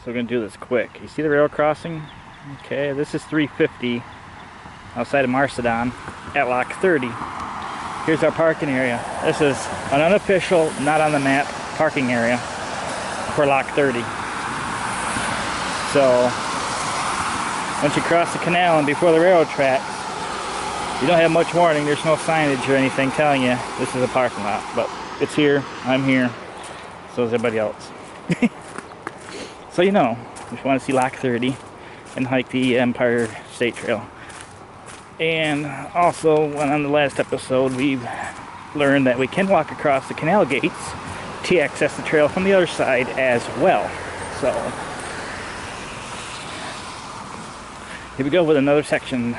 So we're gonna do this quick. You see the rail crossing? Okay, this is 350 outside of Marcedon at Lock 30. Here's our parking area. This is an unofficial, not on the map, parking area for Lock 30. So once you cross the canal and before the railroad tracks, you don't have much warning. There's no signage or anything telling you this is a parking lot, but it's here, I'm here, so is everybody else. So you know, if you want to see Lock 30 and hike the Empire State Trail. And also, on the last episode, we've learned that we can walk across the canal gates to access the trail from the other side as well. So here we go with another section.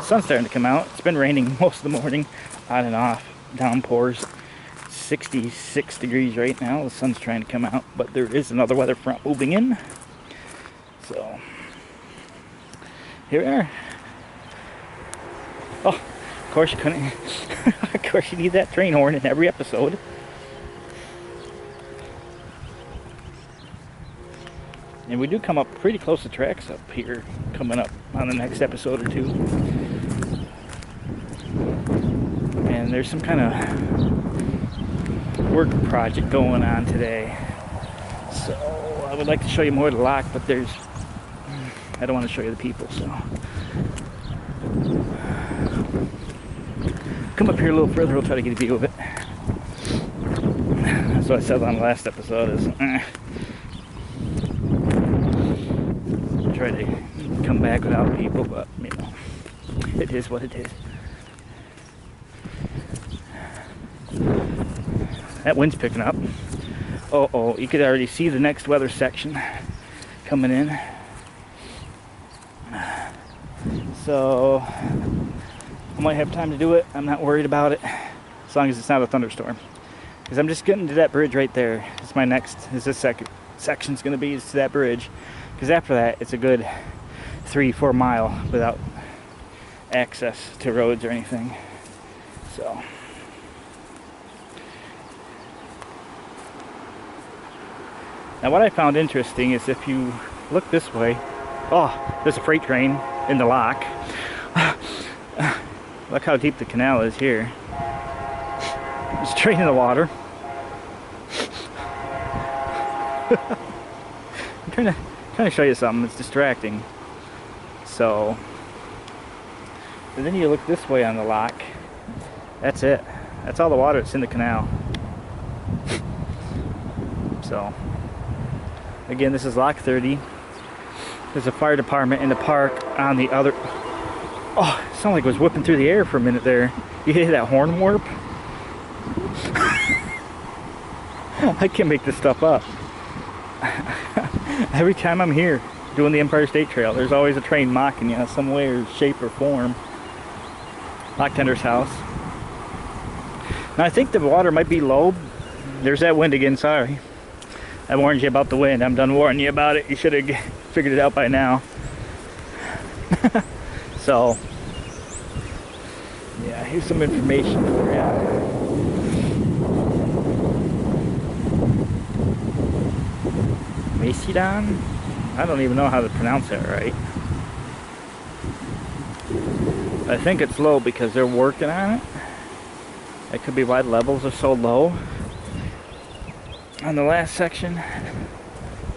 Sun's starting to come out. It's been raining most of the morning, on and off, downpours. 66 degrees right now. The sun's trying to come out, but there is another weather front moving in. So here we are. Oh, of course you couldn't. Of course you need that train horn in every episode. And we do come up pretty close to tracks up here, coming up on the next episode or two. And there's some kind of work project going on today. So I would like to show you more of the lock, but I don't want to show you the people, so. Come up here a little further, we'll try to get a view of it. That's what I said on the last episode is, try to come back without people, but you know, it is what it is. That wind's picking up. Oh, you could already see the next weather section coming in. So I might have time to do it. I'm not worried about it, as long as it's not a thunderstorm. Because I'm just getting to that bridge right there. It's my next, this second section's going to be to that bridge. Because after that, it's a good 3-4 mile without access to roads or anything. So. Now what I found interesting is if you look this way, oh, there's a freight train in the lock. Look how deep the canal is here. There's a train in the water. I'm trying to show you something that's distracting. So, and then you look this way on the lock. That's it. That's all the water that's in the canal. So. Again, this is Lock 30. There's a fire department in the park on the other. Oh, it sounded like it was whipping through the air for a minute there. You hear that horn warp? I can't make this stuff up. Every time I'm here doing the Empire State Trail, there's always a train mocking you some way or shape or form. Lock Tender's house. Now I think the water might be low. There's that wind again, sorry. I warned you about the wind. I'm done warning you about it. You should have figured it out by now. So, yeah, here's some information for you. Marcedon? I don't even know how to pronounce that right. I think it's low because they're working on it. That could be why the levels are so low. On the last section,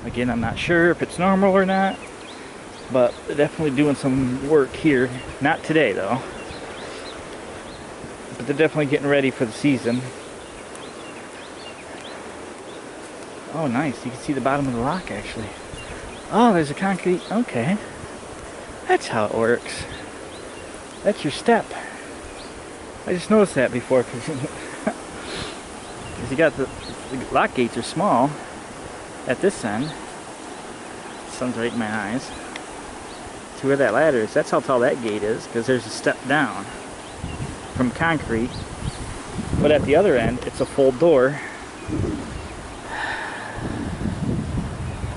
again, I'm not sure if it's normal or not, but they're definitely doing some work here. Not today though, but they're definitely getting ready for the season. Oh nice, you can see the bottom of the lock actually. Oh, there's a concrete, okay, that's how it works. That's your step. I just noticed that before because you got the lock gates are small at this end. The sun's right in my eyes. See where that ladder is? That's how tall that gate is, because there's a step down from concrete. But at the other end, it's a full door.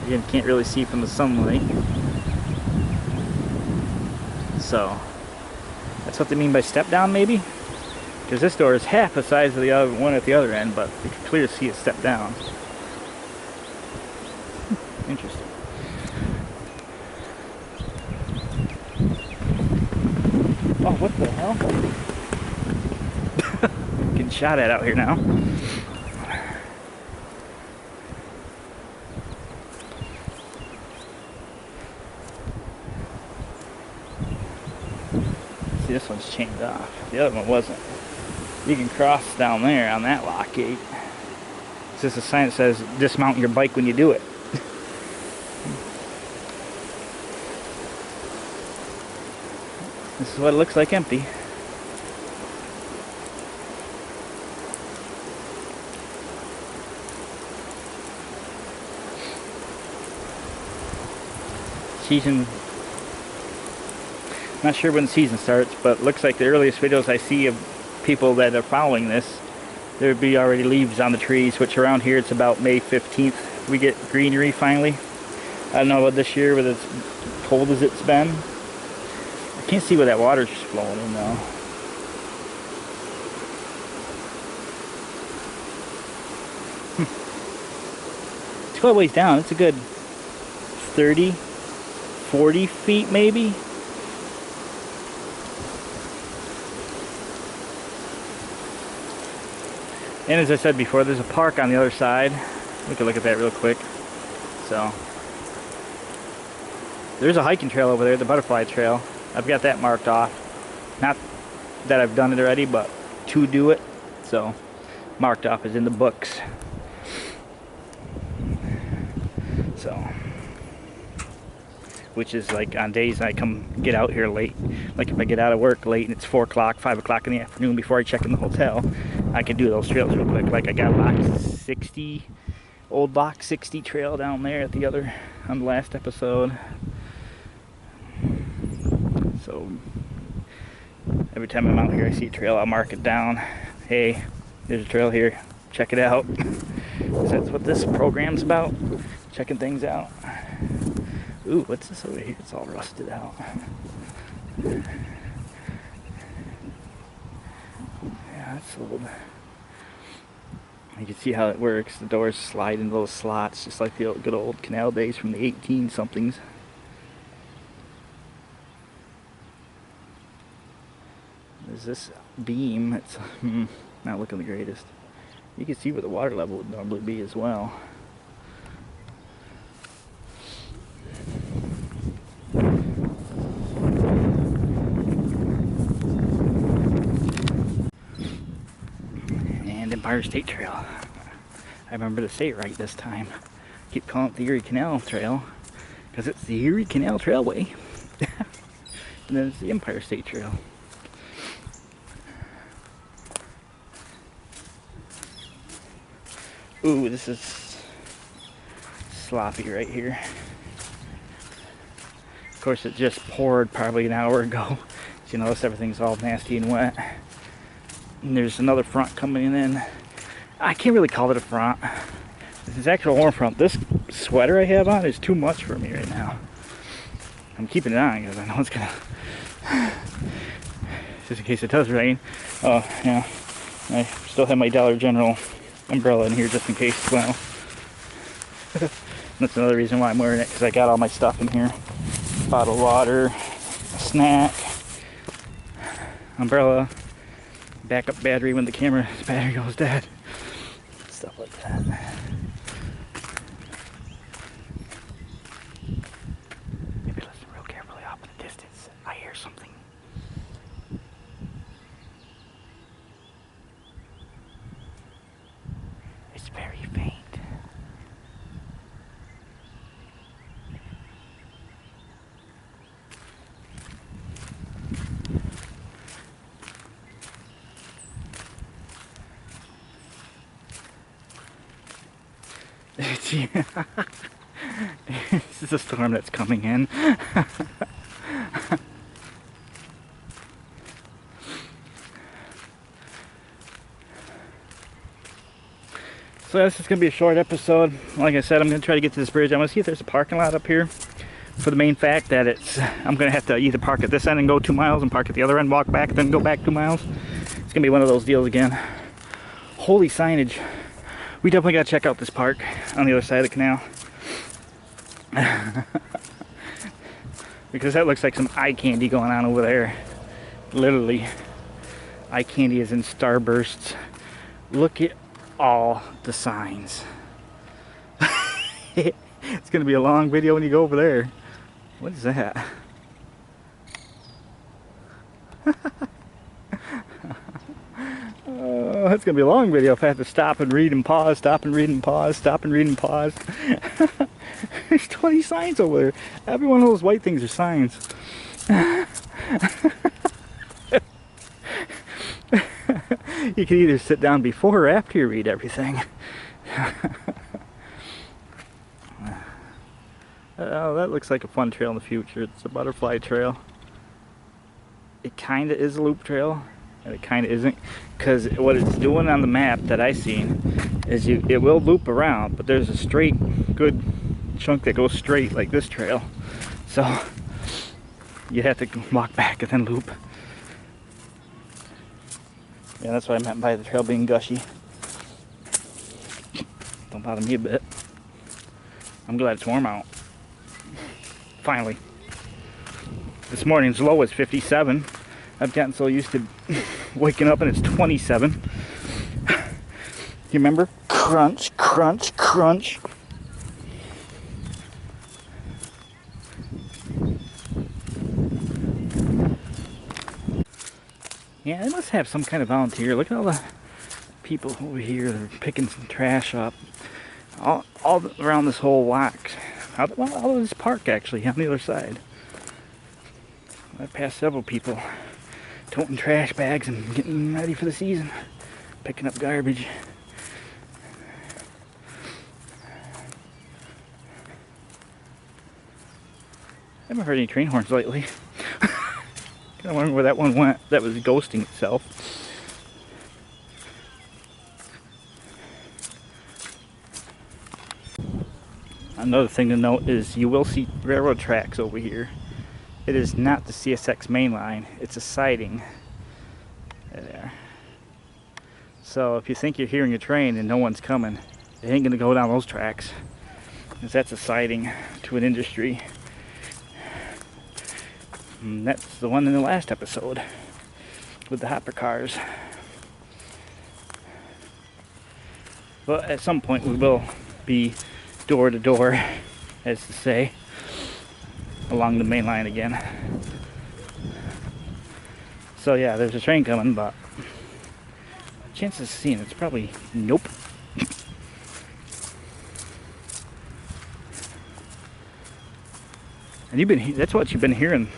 Again, can't really see from the sunlight. So, that's what they mean by step down, maybe? Because this door is half the size of the other one at the other end, but you can clearly see it step down. Interesting. Oh, what the hell? Getting shot at out here now. See, this one's chained off. The other one wasn't. You can cross down there on that lock gate. It's just a sign that says dismount your bike when you do it. This is what it looks like empty. Season, not sure when the season starts, but looks like the earliest videos I see of people that are following this, there would be already leaves on the trees, which around here it's about May 15th we get greenery finally. I don't know about this year with as cold as it's been. I can't see where that water's flowing in though. It's quite a ways down. It's a good 30, 40 feet maybe. And as I said before, there's a park on the other side. We can look at that real quick. So there's a hiking trail over there, the Butterfly Trail. I've got that marked off. Not that I've done it already, but to do it. So marked off is in the books. So, which is like on days I come get out here late. Like if I get out of work late and it's 4 o'clock, 5 o'clock in the afternoon before I check in the hotel, I can do those trails real quick. Like I got Lock 60, old Lock 60 trail down there at the other, on the last episode. So every time I'm out here I see a trail, I'll mark it down. Hey, there's a trail here, check it out. Because that's what this program's about, checking things out. Ooh, what's this over here? It's all rusted out. Yeah, that's old. You can see how it works. The doors slide into those slots, just like the good old canal days from the 18-somethings. There's this beam. It's not looking the greatest. You can see where the water level would normally be as well. And Empire State Trail. I remember to say it right this time. Keep calling it the Erie Canal Trail because it's the Erie Canal Trailway. And then it's the Empire State Trail. Ooh, this is sloppy right here. Of course, it just poured probably an hour ago. So you notice everything's all nasty and wet. And there's another front coming in. I can't really call it a front. This is actual warm front. This sweater I have on is too much for me right now. I'm keeping it on because I know it's gonna, just in case it does rain. Oh yeah, I still have my Dollar General umbrella in here just in case as well. That's another reason why I'm wearing it, because I got all my stuff in here. Bottled water, a snack, umbrella, backup battery when the camera's battery goes dead, stuff like that. Maybe listen real carefully off in the distance. I hear something. It's very faint. This is a storm that's coming in. So this is going to be a short episode. Like I said, I'm going to try to get to this bridge. I'm going to see if there's a parking lot up here. For the main fact that I'm going to have to either park at this end and go 2 miles and park at the other end, walk back, then go back 2 miles. It's going to be one of those deals again. Holy signage. We definitely got to check out this park on the other side of the canal. Because that looks like some eye candy going on over there. Literally, eye candy is in starbursts. Look at all the signs. It's gonna be a long video when you go over there. What is that? Oh, it's gonna be a long video if I have to stop and read and pause, stop and read and pause, stop and read and pause. There's 20 signs over there. Every one of those white things are signs. You can either sit down before or after you read everything. Oh, that looks like a fun trail in the future. It's a butterfly trail. It kind of is a loop trail, and it kind of isn't, because what it's doing on the map that I seen is it will loop around, but there's a straight, good chunk that goes straight like this trail. So you have to walk back and then loop. Yeah, that's what I meant by the trail being gushy. Don't bother me a bit. I'm glad it's warm out. Finally. This morning's low was 57. I've gotten so used to waking up and it's 27. You remember? Crunch, crunch, crunch. Yeah, they must have some kind of volunteer. Look at all the people over here that are picking some trash up. All around this whole walk. All of this park, actually, on the other side. I've passed several people toting trash bags and getting ready for the season. Picking up garbage. I haven't heard any train horns lately. I wonder where that one went. That was ghosting itself. Another thing to note is you will see railroad tracks over here. It is not the CSX main line. It's a siding. There. So if you think you're hearing a train and no one's coming, it ain't gonna go down those tracks, because that's a siding to an industry. And that's the one in the last episode with the hopper cars. But at some point we will be door to door, as to say, along the main line again. So yeah, there's a train coming, but chances of seeing it's probably nope. And that's what you've been hearing.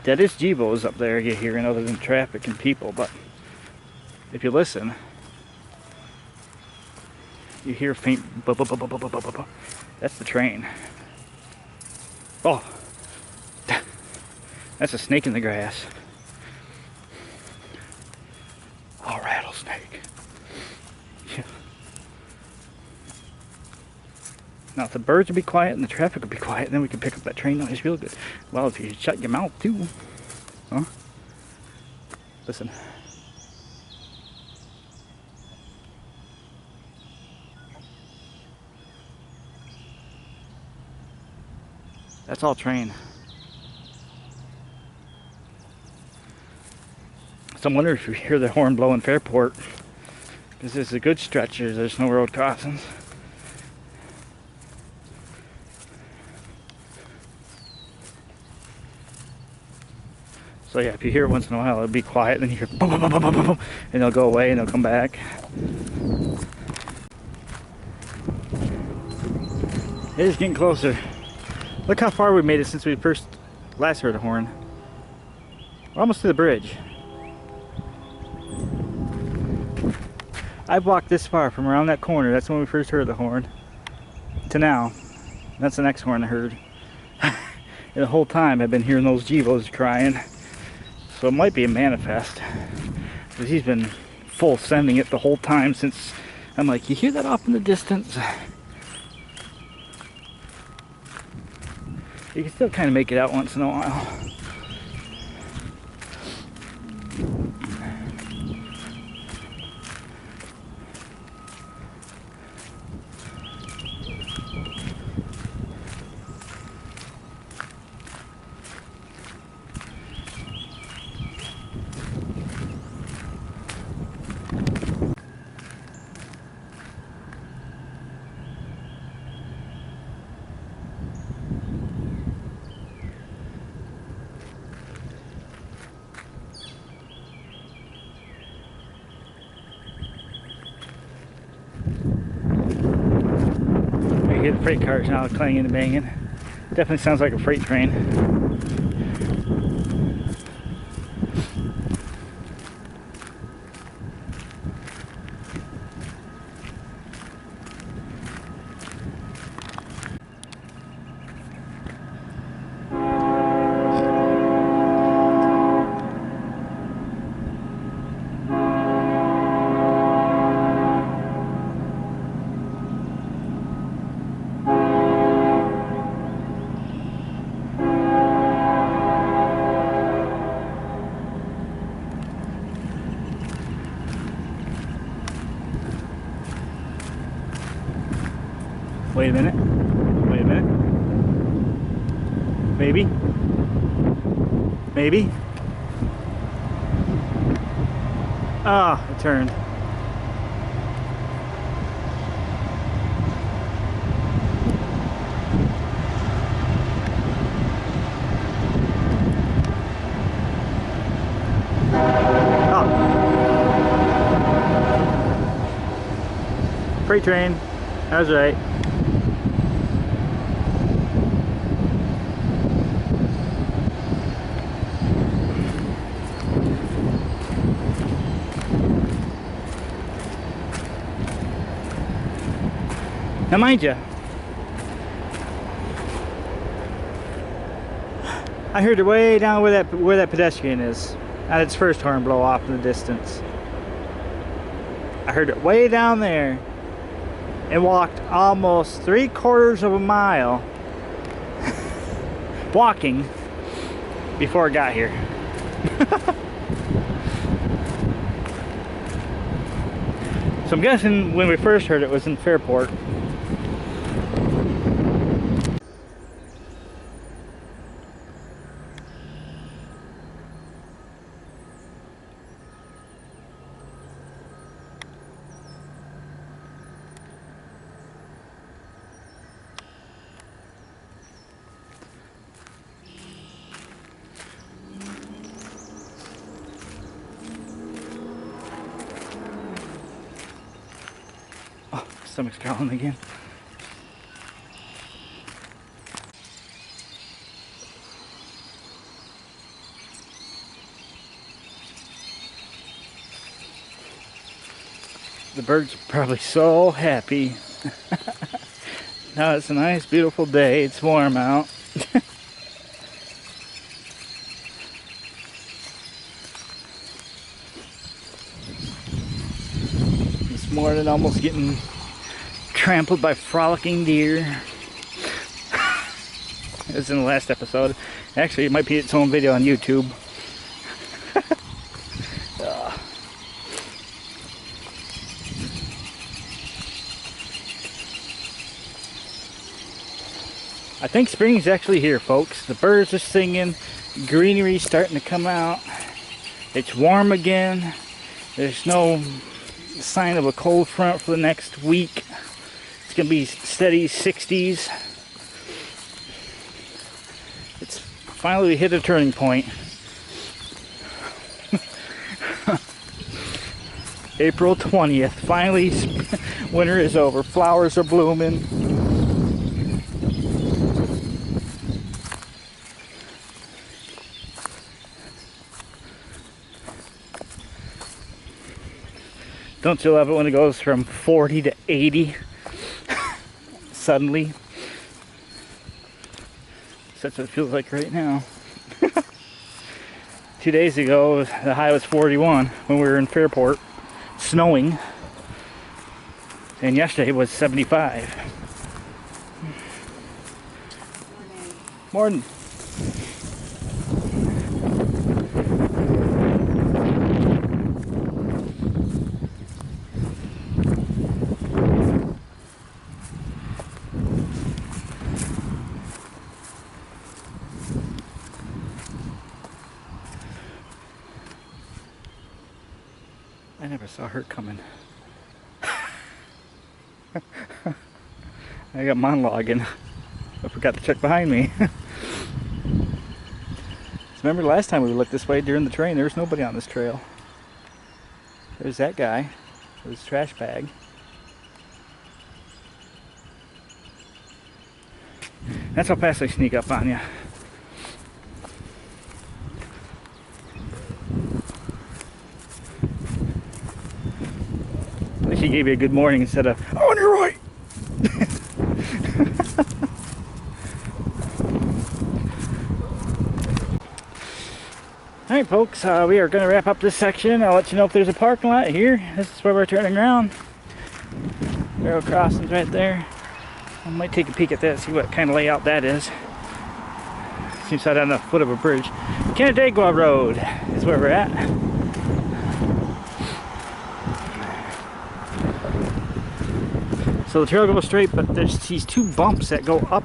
That is Gevos up there you're hearing, other than traffic and people. But if you listen, you hear faint that's the train. Oh, that's a snake in the grass. Oh, rattlesnake. Yeah. Now if the birds would be quiet and the traffic would be quiet, then we could pick up that train noise real good. Well, if you shut your mouth too. Huh? Listen. That's all train. So I'm wondering if you hear the horn blow in Fairport, because there's a good stretch here. There's no road crossings. So yeah, if you hear it once in a while, it'll be quiet, then you hear boom, boom, boom, boom, boom, boom, and they'll go away and they'll come back. It is getting closer. Look how far we made it since we last heard a horn. We're almost to the bridge. I've walked this far from around that corner, that's when we first heard the horn, to now. That's the next horn I heard. And the whole time I've been hearing those Gevos crying. So it might be a manifest, because he's been full sending it the whole time since. I'm like, you hear that off in the distance? You can still kind of make it out once in a while. hear the freight cars now clanging and banging. Definitely sounds like a freight train. Wait a minute. Wait a minute. Maybe. Maybe. Ah, it turned. Oh. Freight train. That was right. Now mind you, I heard it way down where that pedestrian is, at its first horn blow off in the distance. I heard it way down there and walked almost 3/4 of a mile walking before I got here. So I'm guessing when we first heard it was in Fairport. Stomach's growling again. The birds are probably so happy. Now it's a nice, beautiful day. It's warm out. This morning, almost getting trampled by frolicking deer. It was in the last episode. Actually, it might be its own video on YouTube. I think spring's actually here, folks. The birds are singing, greenery's starting to come out. It's warm again. There's no sign of a cold front for the next week. It's gonna be steady 60s. It's finally hit a turning point. April 20th, finally winter is over. Flowers are blooming. Don't you love it when it goes from 40 to 80 suddenly? That's what it feels like right now. 2 days ago, the high was 41 when we were in Fairport, snowing. And yesterday was 75. Morning. I never saw her coming. I got monologuing. I forgot to check behind me. So remember last time we looked this way during the train, there was nobody on this trail. There's that guy with his trash bag. That's how fast they sneak up on you. At least he gave you a good morning instead of, oh, on your right. Alright folks, we are going to wrap up this section. I'll let you know if there's a parking lot here. This is where we're turning around. Railroad crossing's right there. I might take a peek at that, see what kind of layout that is. Seems right on the foot of a bridge. Canandaigua Road is where we're at. So the trail goes straight, but there's these two bumps that go up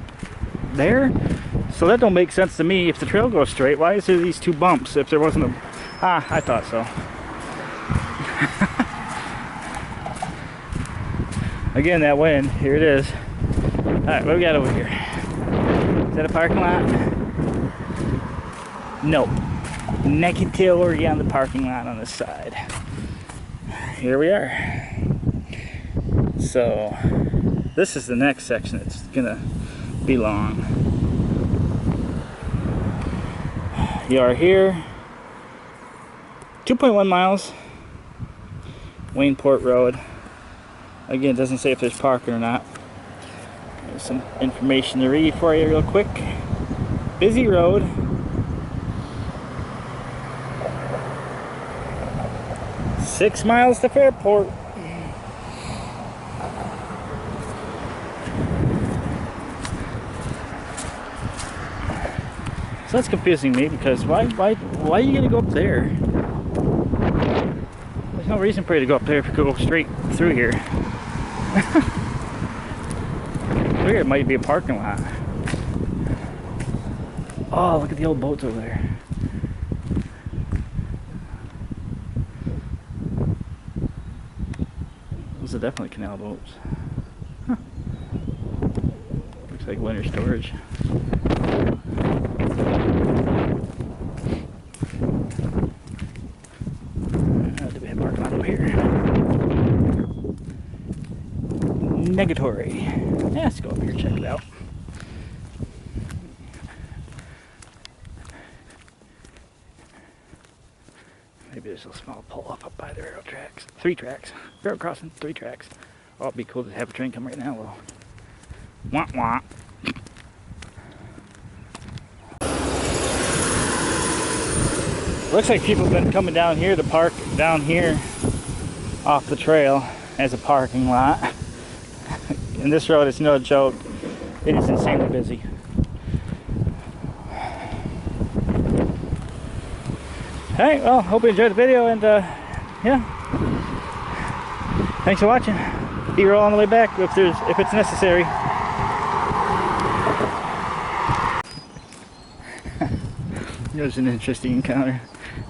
there. So that don't make sense to me. If the trail goes straight, why is there these two bumps if there wasn't a... Ah, I thought so. Again, that wind. Here it is. Alright, what do we got over here? Is that a parking lot? Nope. Negatively on the parking lot on this side. Here we are. So, this is the next section. It's gonna be long. You are here. 2.1 miles. Wayneport Road. Again, it doesn't say if there's parking or not. There's some information to read for you real quick. Busy road. Six miles to Fairport. So that's confusing me because why are you gonna go up there? There's no reason for you to go up there if you could go straight through here. Here it might be a parking lot. Oh, look at the old boats over there. Those are definitely canal boats. Huh. Looks like winter storage. Do we have a parking lot over here? Negatory. Yeah, let's go up here, check it out. Maybe there's a small pull-up by the railroad tracks. 3 tracks. Railroad crossing, 3 tracks. Oh, it'd be cool to have a train come right now, though. Wah wah. Looks like people have been coming down here to park down here off the trail as a parking lot. And this road is no joke. It is insanely busy. Alright, well, hope you enjoyed the video, and yeah. Thanks for watching. Be roll on the way back if it's necessary. It was an interesting encounter.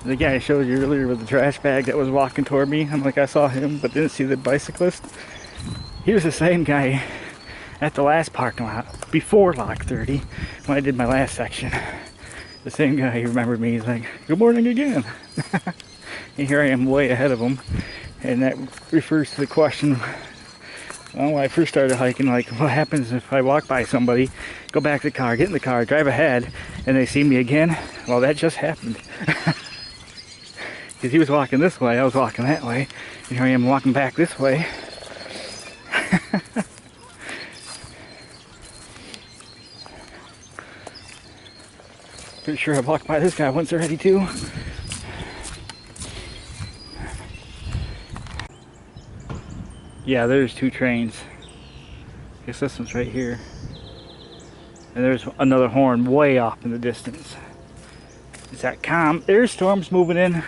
The guy I showed you earlier with the trash bag that was walking toward me, I'm like, I saw him but didn't see the bicyclist. He was the same guy at the last parking lot before Lock 30 when I did my last section. The same guy, he remembered me. He's like, good morning again. And here I am way ahead of him. And that refers to the question, well, when I first started hiking, like, what happens if I walk by somebody, go back to the car, get in the car, drive ahead, and they see me again? Well, that just happened. Because he was walking this way, I was walking that way, and here I am walking back this way. Pretty sure I walked by this guy once already too. Yeah, there's 2 trains. Guess this one's right here. And there's another horn way off in the distance. It's that calm. There's storms moving in.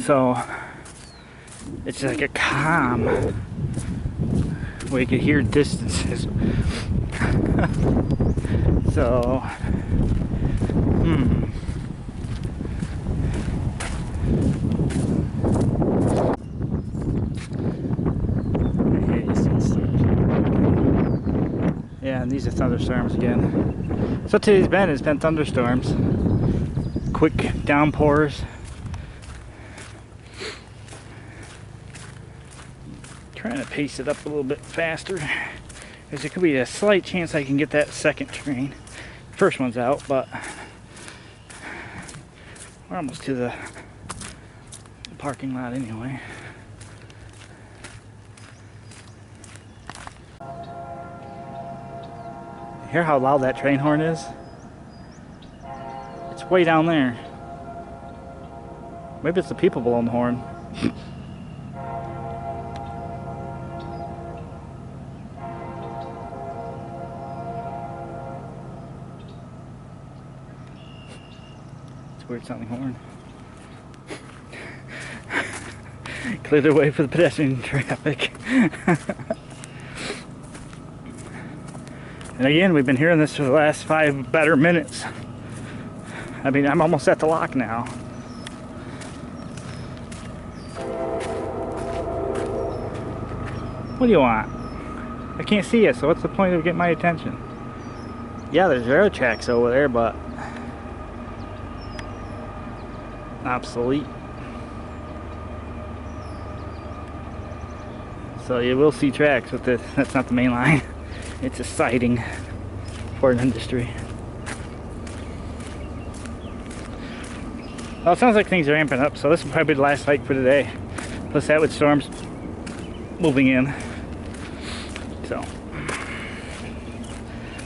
So it's like a calm where you can hear distances. So yeah, and these are thunderstorms again. So today's has been thunderstorms. Quick downpours. Trying to pace it up a little bit faster. Because there could be a slight chance I can get that second train. First one's out, but we're almost to the parking lot anyway. Hear how loud that train horn is? It's way down there. Maybe it's the people blowing the horn. It's a weird sounding horn. Clear the way for the pedestrian traffic. And again, we've been hearing this for the last 5 better minutes. I mean, I'm almost at the lock now. What do you want? I can't see it, so what's the point of getting my attention? Yeah, there's railroad tracks over there, but obsolete. So you will see tracks with this. That's not the main line. It's a siding for an industry. Well, it sounds like things are amping up, so this will probably be the last hike for today. Plus that with storms moving in. So,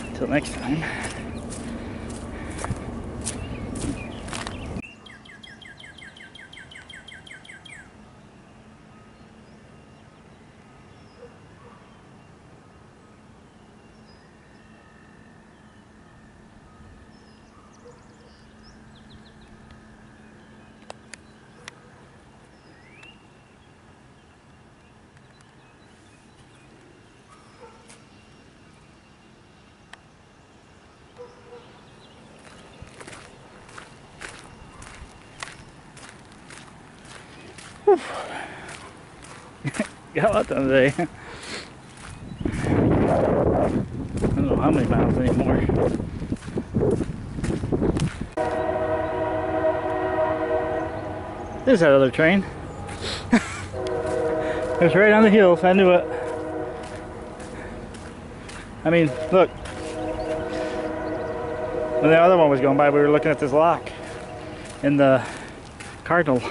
until next time. Got a lot done today. I don't know how many miles anymore. There's that other train. It was right on the hills. I knew it. I mean, look. When the other one was going by, we were looking at this lock in the Cardinal.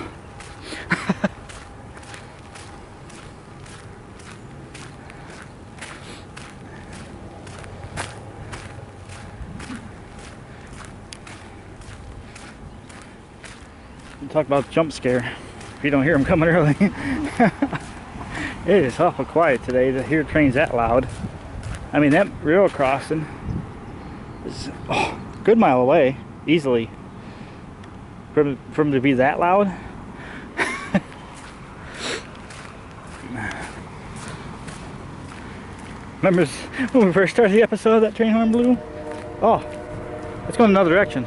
Talk about jump scare if you don't hear them coming early. It is awful quiet today to hear trains that loud. I mean, that railroad crossing is a good mile away, easily. For them to be that loud. Remember when we first started the episode, that train horn blew? Oh, it's going another direction.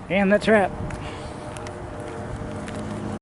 And that trap.